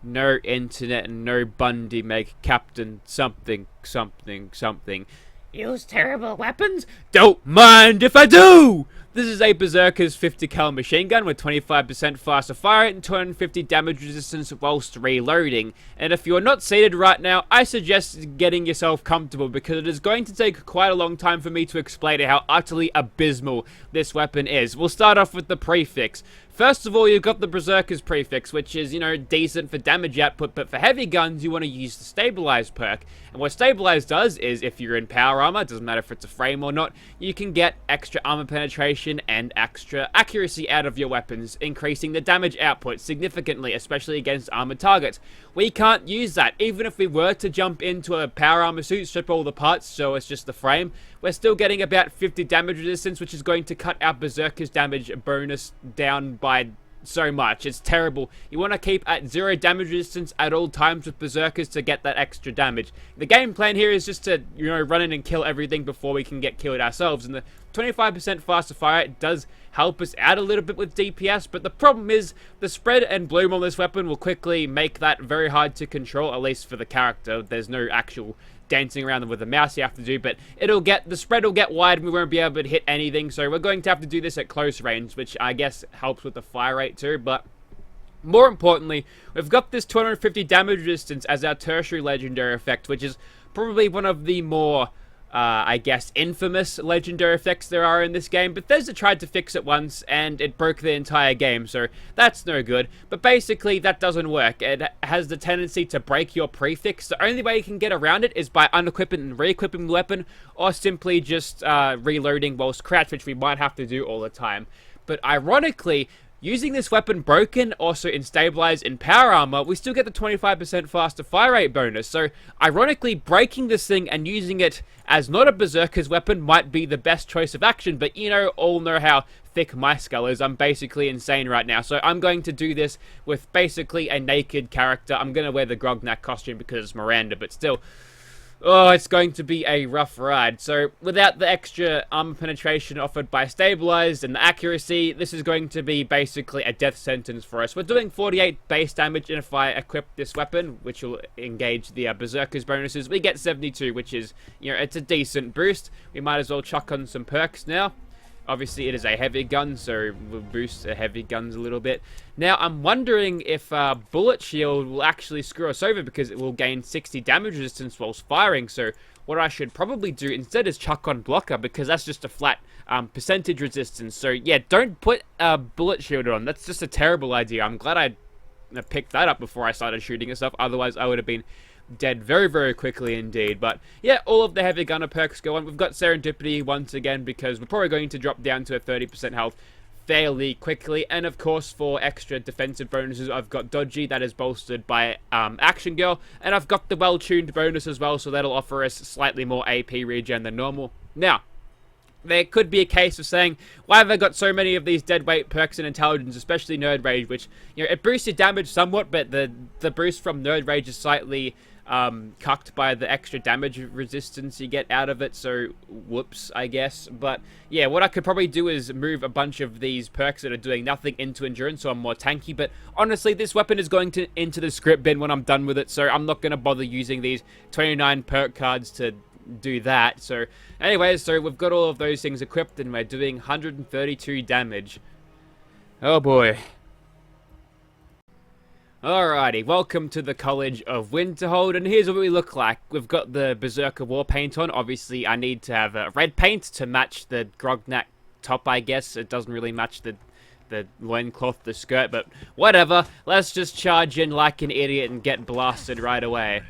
no internet and no Bundy make Captain something, something, something. Use terrible weapons? Don't mind if I do! This is a Berserker's 50 cal machine gun with 25% faster fire rate and 250 damage resistance whilst reloading. And if you're not seated right now, I suggest getting yourself comfortable because it is going to take quite a long time for me to explain how utterly abysmal this weapon is. We'll start off with the prefix. First of all, you've got the Berserker's prefix, which is, decent for damage output, but for heavy guns, you want to use the Stabilize perk. And what Stabilize does is, if you're in power armor, it doesn't matter if it's a frame or not, you can get extra armor penetration and extra accuracy out of your weapons, increasing the damage output significantly, especially against armored targets. We can't use that. Even if we were to jump into a power armor suit, strip all the parts, so it's just the frame, we're still getting about 50 damage resistance, which is going to cut our Berserker's damage bonus down by so much. It's terrible. You want to keep at 0 damage resistance at all times with Berserkers to get that extra damage. The game plan here is just to, run in and kill everything before we can get killed ourselves. And the 25% faster fire rate does help us out a little bit with DPS, but the problem is the spread and bloom on this weapon will quickly make that very hard to control, at least for the character. There's no actual dancing around them with the mouse you have to do, but the spread will get wide and we won't be able to hit anything, so we're going to have to do this at close range, which I guess helps with the fire rate too. But more importantly, we've got this 250 damage resistance as our tertiary legendary effect, which is probably one of the more I guess, infamous legendary effects there are in this game. Bethesda tried to fix it once, and it broke the entire game, so that's no good. But basically, that doesn't work. It has the tendency to break your prefix. The only way you can get around it is by unequipping and re-equipping the weapon, or simply just reloading whilst crouched, which we might have to do all the time. But ironically, using this weapon broken, also in Stabilize in Power Armor, we still get the 25% faster fire rate bonus. So, ironically, breaking this thing and using it as not a Berserker's weapon might be the best choice of action, but all know how thick my skull is. I'm basically insane right now, so I'm going to do this with basically a naked character. I'm going to wear the Grognak costume because it's Miranda, but still, oh, it's going to be a rough ride. So, without the extra armor penetration offered by Stabilized and the accuracy, this is going to be basically a death sentence for us. We're doing 48 base damage, and if I equip this weapon, which will engage the Berserker's bonuses, we get 72, which is, it's a decent boost. We might as well chuck on some perks now. Obviously, it is a heavy gun, so we'll boost the heavy guns a little bit. Now, I'm wondering if Bullet Shield will actually screw us over because it will gain 60 damage resistance whilst firing. So, what I should probably do instead is chuck on Blocker because that's just a flat percentage resistance. So, yeah, don't put Bullet Shield on. That's just a terrible idea. I'm glad I picked that up before I started shooting and stuff. Otherwise, I would have been dead very, very quickly indeed. But yeah, all of the heavy gunner perks go on. We've got Serendipity once again because we're probably going to drop down to a 30% health fairly quickly. And of course, for extra defensive bonuses, I've got Dodgy, that is bolstered by Action Girl, and I've got the well-tuned bonus as well, so that'll offer us slightly more AP regen than normal. Now, there could be a case of saying, why have I got so many of these deadweight perks in Intelligence, especially Nerd Rage, which, it boosts your damage somewhat, but the boost from Nerd Rage is slightly cucked by the extra damage resistance you get out of it, so whoops, I guess. But yeah, what I could probably do is move a bunch of these perks that are doing nothing into Endurance, so I'm more tanky. But honestly, this weapon is going into the Scrip bin when I'm done with it, so I'm not going to bother using these 29 perk cards to do that. So anyways, so we've got all of those things equipped and we're doing 132 damage. Oh boy. Alrighty, welcome to the College of Winterhold, and here's what we look like. We've got the Berserker war paint on. Obviously, I need to have a red paint to match the Grognak top, I guess. It doesn't really match the loincloth, the skirt, but whatever. Let's just charge in like an idiot and get blasted right away.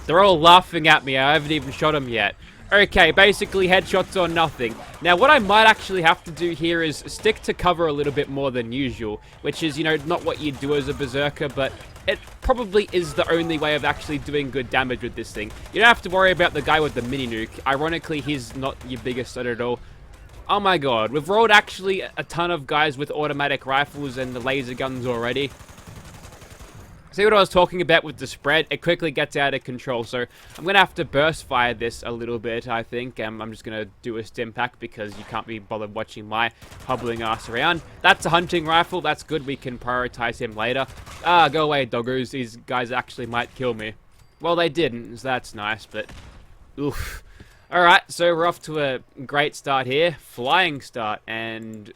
They're all laughing at me. I haven't even shot them yet. Okay, basically headshots or nothing. Now, what I might actually have to do here is stick to cover a little bit more than usual, which is, not what you do as a Berserker, but it probably is the only way of actually doing good damage with this thing. You don't have to worry about the guy with the mini nuke. Ironically, he's not your biggest threat at all. Oh my god, we've rolled actually a ton of guys with automatic rifles and the laser guns already. See what I was talking about with the spread? It quickly gets out of control, so I'm going to have to burst fire this a little bit, I think. I'm just going to do a stim pack because you can't be bothered watching my hobbling ass around. That's a hunting rifle. That's good. We can prioritize him later. Ah, go away, doggos. These guys actually might kill me. Well, they didn't, so that's nice, but oof. Alright, so we're off to a great start here. Flying start, and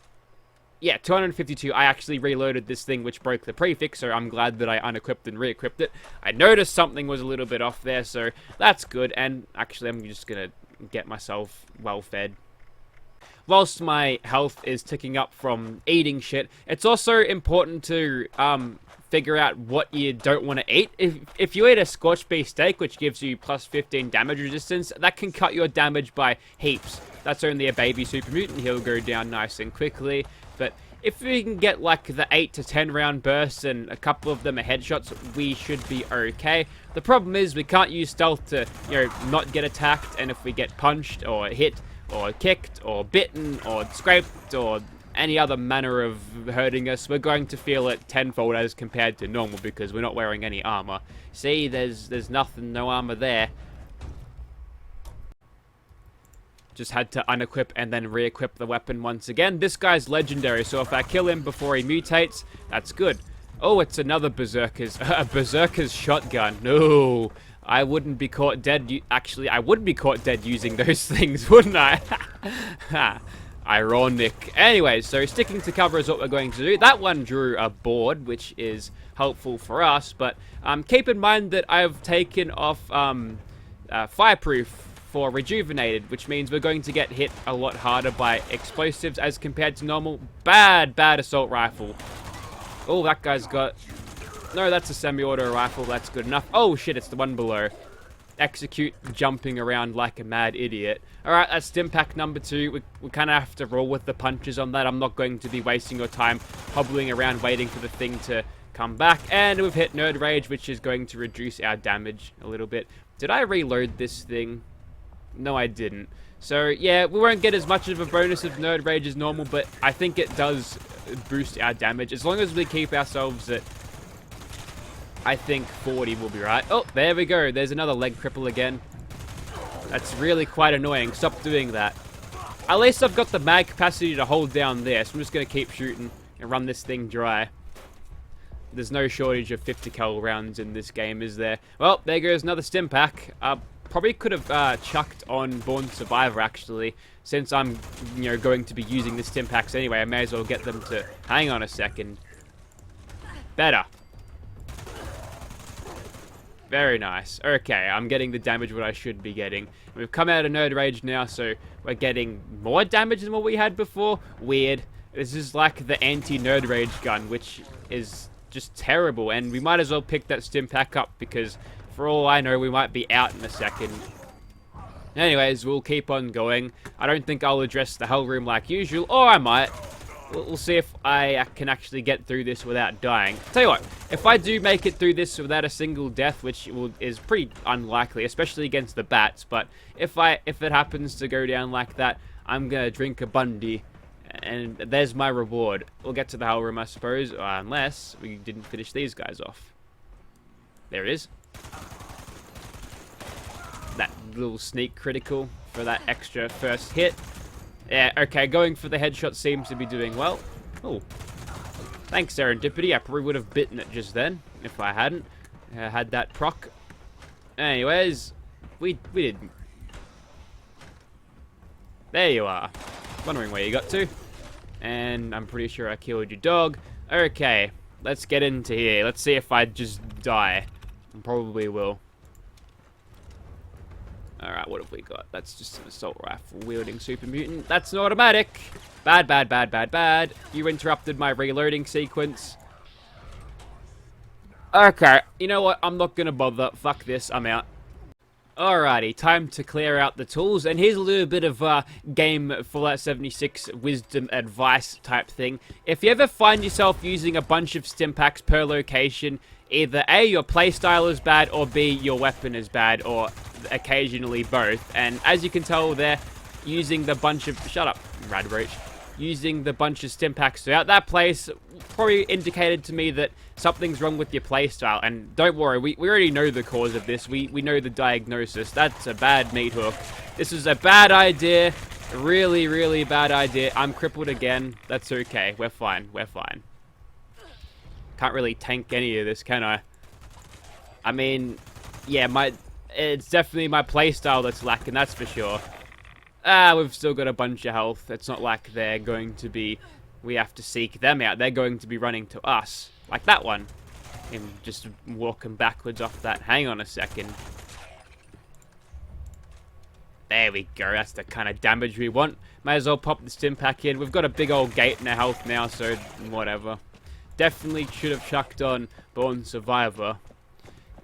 yeah, 252, I actually reloaded this thing which broke the prefix, so I'm glad that I unequipped and re-equipped it. I noticed something was a little bit off there, so that's good, and actually I'm just gonna get myself well fed. Whilst my health is ticking up from eating shit, it's also important to figure out what you don't want to eat. If you eat a scorched beef steak, which gives you plus 15 damage resistance, that can cut your damage by heaps. That's only a baby super mutant, he'll go down nice and quickly. But if we can get like the 8 to 10 round bursts and a couple of them are headshots, we should be okay. The problem is we can't use stealth to, not get attacked, and if we get punched or hit or kicked or bitten or scraped or any other manner of hurting us, we're going to feel it tenfold as compared to normal because we're not wearing any armor. See, there's nothing, no armor there. Just had to unequip and then re-equip the weapon once again. This guy's legendary, so if I kill him before he mutates, that's good. Oh, it's another Berserker's, a Berserker's shotgun. No, I wouldn't be caught dead. Actually, I would be caught dead using those things, wouldn't I? Ironic. Anyway, so sticking to cover is what we're going to do. That one drew a board, which is helpful for us, but keep in mind that I've taken off fireproof for rejuvenated, which means we're going to get hit a lot harder by explosives as compared to normal. Bad assault rifle. Oh, that guy's got... No, that's a semi-auto rifle. That's good enough. Oh, shit, it's the one below. Execute jumping around like a mad idiot. Alright, that's stim pack number 2. We kind of have to roll with the punches on that. I'm not going to be wasting your time hobbling around waiting for the thing to come back. And we've hit Nerd Rage, which is going to reduce our damage a little bit. Did I reload this thing? No, I didn't. So, yeah, we won't get as much of a bonus of Nerd Rage as normal, but I think it does boost our damage. As long as we keep ourselves at, I think, 40 will be right. Oh, there we go. There's another leg cripple again. That's really quite annoying. Stop doing that. At least I've got the mag capacity to hold down there, so I'm just going to keep shooting and run this thing dry. There's no shortage of 50 cal rounds in this game, is there? Well, there goes another stim pack. Probably could have chucked on Born Survivor, actually. Since I'm, going to be using the stim packs anyway, I may as well get them to... Hang on a second. Better. Very nice. Okay, I'm getting the damage what I should be getting. We've come out of Nerd Rage now, so we're getting more damage than what we had before. Weird. This is like the anti-Nerd Rage gun, which is just terrible. And we might as well pick that stim pack up because... For all I know, we might be out in a second. Anyways, we'll keep on going. I don't think I'll address the hell room like usual, or I might. We'll see if I can actually get through this without dying. Tell you what, if I do make it through this without a single death, which is pretty unlikely, especially against the bats, but if it happens to go down like that, I'm gonna drink a Bundy, and there's my reward. We'll get to the hell room, I suppose, unless we didn't finish these guys off. There it is. That little sneak critical for that extra first hit. Yeah, okay, going for the headshot seems to be doing well. Oh, thanks Serendipity. I probably would have bitten it just then if I hadn't had that proc. Anyways, we didn't. There you are. Wondering where you got to. And I'm pretty sure I killed your dog. Okay, let's get into here. Let's see if I just die. I probably will. Alright, what have we got? That's just an assault rifle wielding super mutant. That's an automatic. Bad. You interrupted my reloading sequence. Okay, you know what? I'm not gonna bother. Fuck this, I'm out. Alrighty, time to clear out the tools, and here's a little bit of game Fallout 76 wisdom advice type thing. If you ever find yourself using a bunch of stim packs per location, either A, your playstyle is bad, or B, your weapon is bad, or occasionally both. And as you can tell, they're using the bunch of... Shut up, Radroach. using the bunch of stim packs throughout that place probably indicated to me that something's wrong with your playstyle. And don't worry, we already know the cause of this. We know the diagnosis. That's a bad meat hook. This is a bad idea. Really, really bad idea. I'm crippled again. That's okay. We're fine. We're fine. Can't really tank any of this, can I? I mean, yeah, it's definitely my playstyle that's lacking, that's for sure. We've still got a bunch of health. It's not like they're going to be... We have to seek them out. They're going to be running to us. Like that one. And just walking backwards off that. Hang on a second. There we go. That's the kind of damage we want. Might as well pop the stim pack in. We've got a big old gate in our health now, so whatever. Definitely should have chucked on Born Survivor.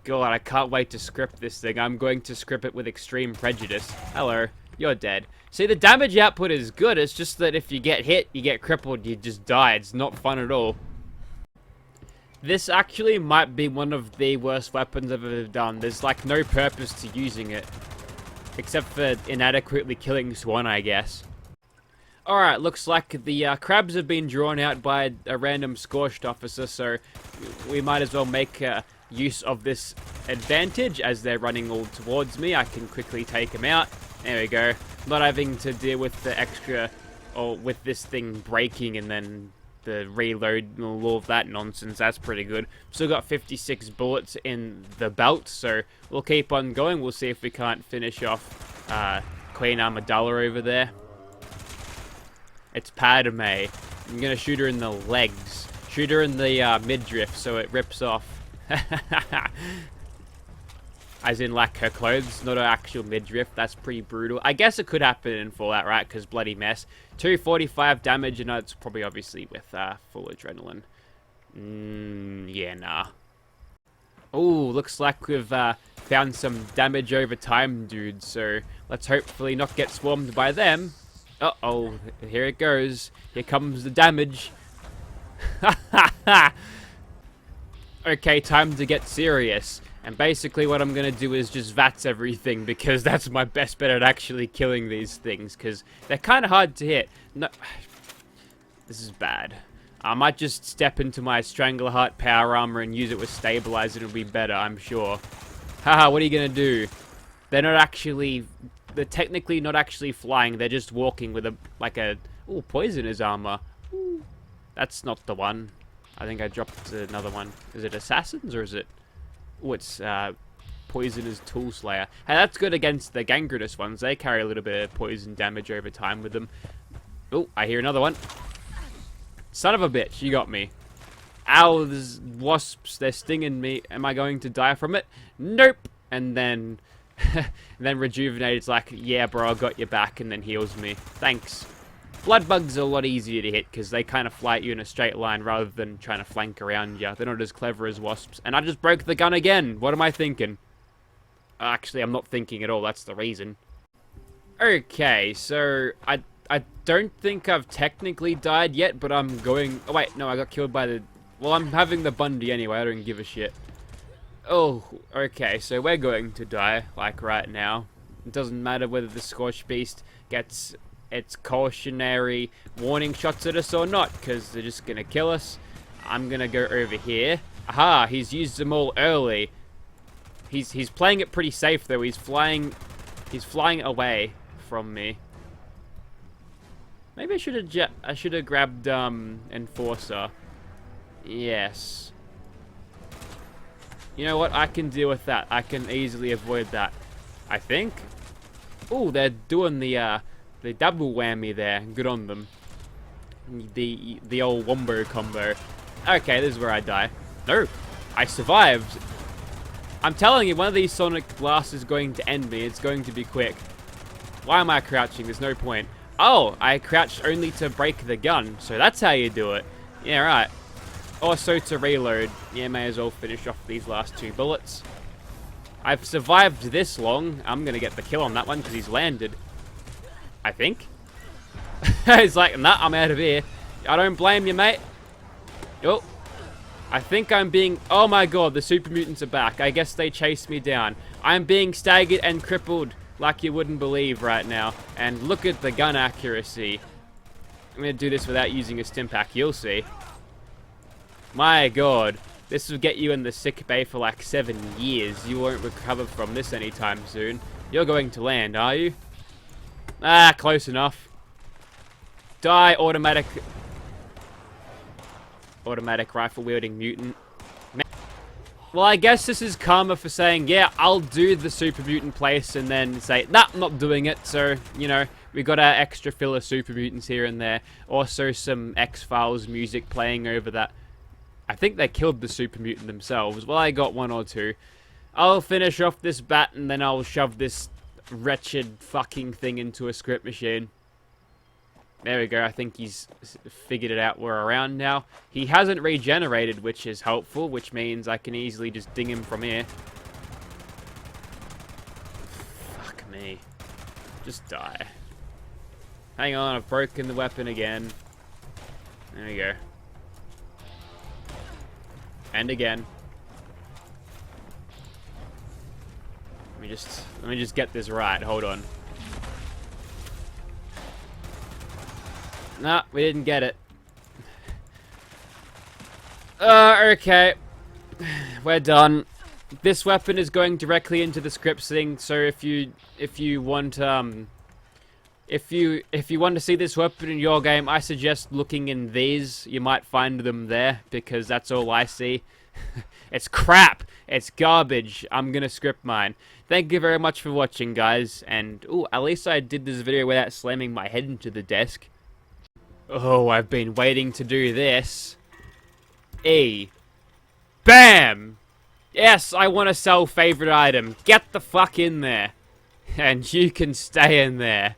God, I can't wait to script this thing. I'm going to script it with extreme prejudice. Hello. You're dead. See, the damage output is good. It's just that if you get hit, you get crippled, you just die. It's not fun at all. This actually might be one of the worst weapons I've ever done. There's like no purpose to using it. Except for inadequately killing Swan, I guess. Alright, looks like the crabs have been drawn out by a random scorched officer, so we might as well make use of this advantage as they're running all towards me. I can quickly take them out. There we go. Not having to deal with the extra, or with this thing breaking and then the reload and all of that nonsense. That's pretty good. Still got 56 bullets in the belt, so we'll keep on going. We'll see if we can't finish off Queen Amidala over there. It's Padme. I'm gonna shoot her in the legs. Shoot her in the midriff so it rips off. As in, like, her clothes, not her actual midriff. That's pretty brutal. I guess it could happen in Fallout, right? Because bloody mess. 245 damage, and it's probably obviously with full adrenaline. Yeah, nah. Oh, looks like we've found some damage over time, dude. So let's hopefully not get swarmed by them. Uh-oh, here it goes. Here comes the damage. Okay, time to get serious. And basically what I'm going to do is just VATS everything, because that's my best bet at actually killing these things, because they're kind of hard to hit. No, this is bad. I might just step into my Strangleheart power armor and use it with Stabilize. It'll be better, I'm sure. Haha, what are you going to do? They're not actually... They're technically not actually flying. They're just walking with ooh, poisonous armor. Ooh, that's not the one. I think I dropped another one. Is it Assassins or is it... Oh, it's Poisonous Tool Slayer. Hey, that's good against the Gangrenous ones. They carry a little bit of poison damage over time with them. Oh, I hear another one. Son of a bitch, you got me. Ow, there's wasps. They're stinging me. Am I going to die from it? Nope. And then... and then Rejuvenate's like, yeah, bro, I got your back, and then heals me. Thanks. Blood bugs are a lot easier to hit because they kind of fly at you in a straight line rather than trying to flank around you. They're not as clever as wasps. And I just broke the gun again. What am I thinking? Actually, I'm not thinking at all. That's the reason. Okay, so I don't think I've technically died yet, but I'm going... Oh, wait, no, I got killed by the... Well, I'm having the Bundy anyway. I don't give a shit. Oh, okay, so we're going to die, like, right now. It doesn't matter whether the Scorched Beast gets its cautionary warning shots at us or not, because they're just gonna kill us. I'm gonna go over here. Aha, he's used them all early. He's playing it pretty safe, though. He's flying away from me. Maybe I should have grabbed Enforcer. Yes. You know what? I can deal with that. I can easily avoid that. I think. Oh, they're doing the double whammy there. Good on them. The old wombo combo. Okay, this is where I die. No, I survived. I'm telling you, one of these sonic blasts is going to end me. It's going to be quick. Why am I crouching? There's no point. Oh, I crouched only to break the gun. So that's how you do it. Yeah, right. Also to reload. Yeah, may as well finish off these last 2 bullets. I've survived this long. I'm going to get the kill on that one because he's landed. I think. He's like, nah, I'm out of here. I don't blame you, mate. Oh. I think I'm being... Oh my god, the super mutants are back. I guess they chased me down. I'm being staggered and crippled like you wouldn't believe right now. And look at the gun accuracy. I'm gonna do this without using a stim pack, you'll see. My god. This will get you in the sick bay for like 7 years. You won't recover from this anytime soon. You're going to land, are you? Ah, close enough. Die, automatic rifle wielding mutant. Well, I guess this is karma for saying, yeah, I'll do the super mutant place and then say, nah, I'm not doing it. So, you know, we got our extra filler super mutants here and there. Also some X-Files music playing over that. I think they killed the super mutant themselves. Well, I got 1 or 2. I'll finish off this bat and then I'll shove this wretched fucking thing into a script machine. There we go. I think he's figured it out. We're around now. He hasn't regenerated, which is helpful, which means I can easily just ding him from here. Fuck me. Just die. Hang on, I've broken the weapon again. There we go. And again. Let me just get this right. Hold on. Nah, we didn't get it. Okay. We're done. This weapon is going directly into the script thing, so if you want if you want to see this weapon in your game, I suggest looking in these. You might find them there, because that's all I see. It's crap! It's garbage. I'm gonna script mine. Thank you very much for watching, guys, and ooh, at least I did this video without slamming my head into the desk. Oh, I've been waiting to do this. E. Bam! Yes, I want to sell favorite item. Get the fuck in there. And you can stay in there.